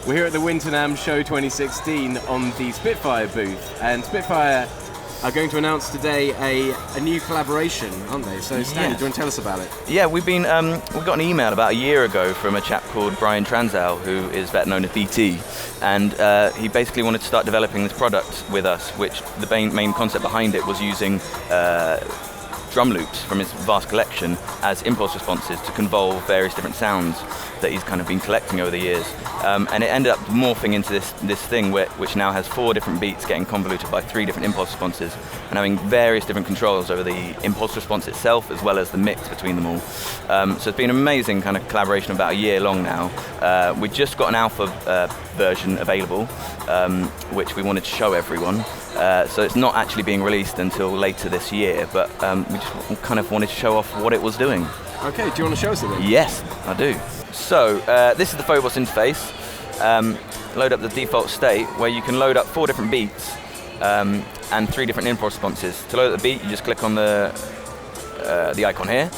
We're here at the Winter NAMM Show 2016 on the Spitfire booth, and Spitfire are going to announce today a new collaboration, aren't they? So Stanley, do you want to tell us about it? Yeah, we got an email about a year ago from a chap called Brian Transow, who is better known as BT, and he basically wanted to start developing this product with us, which the main concept behind it was using drum loops from his vast collection as impulse responses to convolve various different sounds that he's kind of been collecting over the years. And it ended up morphing into this thing which now has 4 different beats getting convoluted by 3 different impulse responses and having various different controls over the impulse response itself as well as the mix between them all. So it's been an amazing kind of collaboration about a year long now. We just got an alpha version available, which we wanted to show everyone. So it's not actually being released until later this year, but we just kind of wanted to show off what it was doing. Okay, do you want to show us it then? Yes, I do. So this is the Phobos interface. Load up the default state where you can load up 4 different beats and 3 different impulse responses. To load up the beat, you just click on the icon here,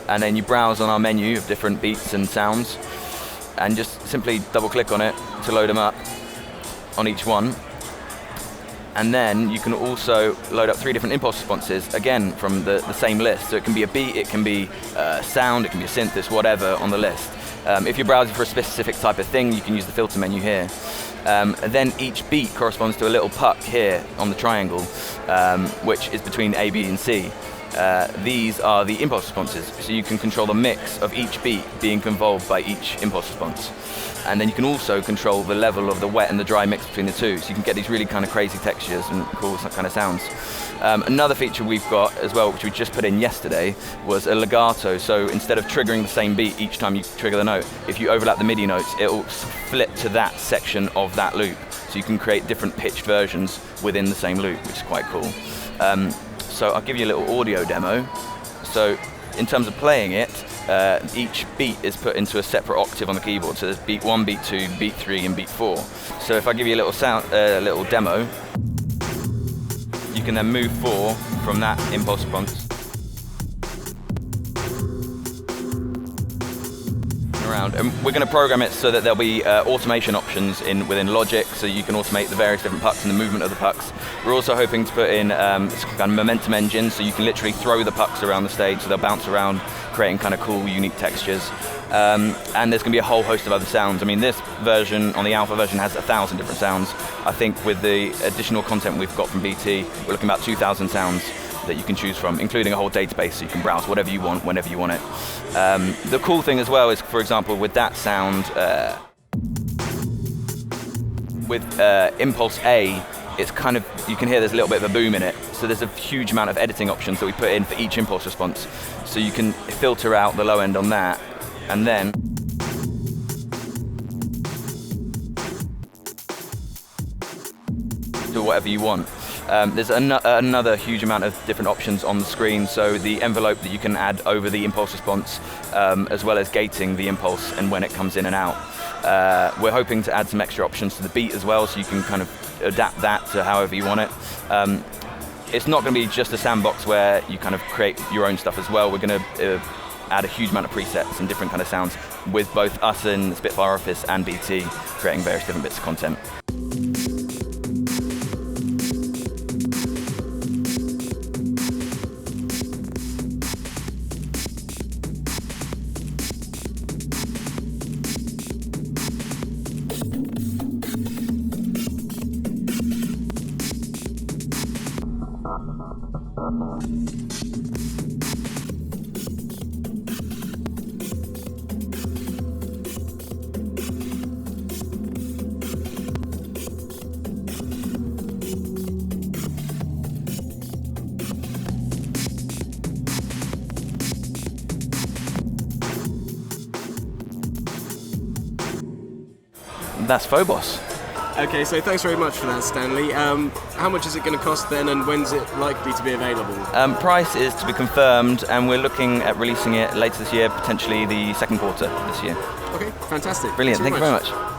and then you browse on our menu of different beats and sounds, and just simply double click on it to load them up on each one. And then you can also load up 3 different impulse responses, again from the same list. So it can be a beat, it can be sound, it can be a synthesis, whatever on the list. If you're browsing for a specific type of thing, you can use the filter menu here. And then each beat corresponds to a little puck here on the triangle, which is between A, B, and C. These are the impulse responses, so you can control the mix of each beat being convolved by each impulse response. And then you can also control the level of the wet and the dry mix between the two, so you can get these really kind of crazy textures and cool kind of sounds. Another feature we've got as well, which we just put in yesterday, was a legato. So instead of triggering the same beat each time you trigger the note, if you overlap the MIDI notes, it'll flip to that section of that loop. So you can create different pitched versions within the same loop, which is quite cool. So I'll give you a little audio demo. So in terms of playing it, each beat is put into a separate octave on the keyboard. So there's beat 1, beat 2, beat 3, and beat 4. So if I give you a little demo, you can then move 4 from that impulse response around, and we're going to program it so that there'll be automation options within Logic, so you can automate the various different pucks and the movement of the pucks. We're also hoping to put in this kind of momentum engine, so you can literally throw the pucks around the stage, so they'll bounce around, creating kind of cool, unique textures. And there's going to be a whole host of other sounds. I mean, this version, on the alpha version, has 1,000 different sounds. I think with the additional content we've got from BT, we're looking at about 2,000 sounds that you can choose from, including a whole database, so you can browse whatever you want, whenever you want it. The cool thing as well is, for example, with that sound, with Impulse A, it's kind of, you can hear there's a little bit of a boom in it. So there's a huge amount of editing options that we put in for each impulse response. So you can filter out the low end on that, and then do whatever you want. There's another huge amount of different options on the screen, so the envelope that you can add over the impulse response, as well as gating the impulse and when it comes in and out. We're hoping to add some extra options to the beat as well, so you can kind of adapt that to however you want it. It's not going to be just a sandbox where you kind of create your own stuff as well. We're going to add a huge amount of presets and different kind of sounds with both us in the Spitfire office and BT, creating various different bits of content. That's Phobos. Okay, so thanks very much for that, Stanley. How much is it going to cost then, and when's it likely to be available? Price is to be confirmed, and we're looking at releasing it later this year, potentially the second quarter this year. Okay, fantastic. Brilliant, thank you very much.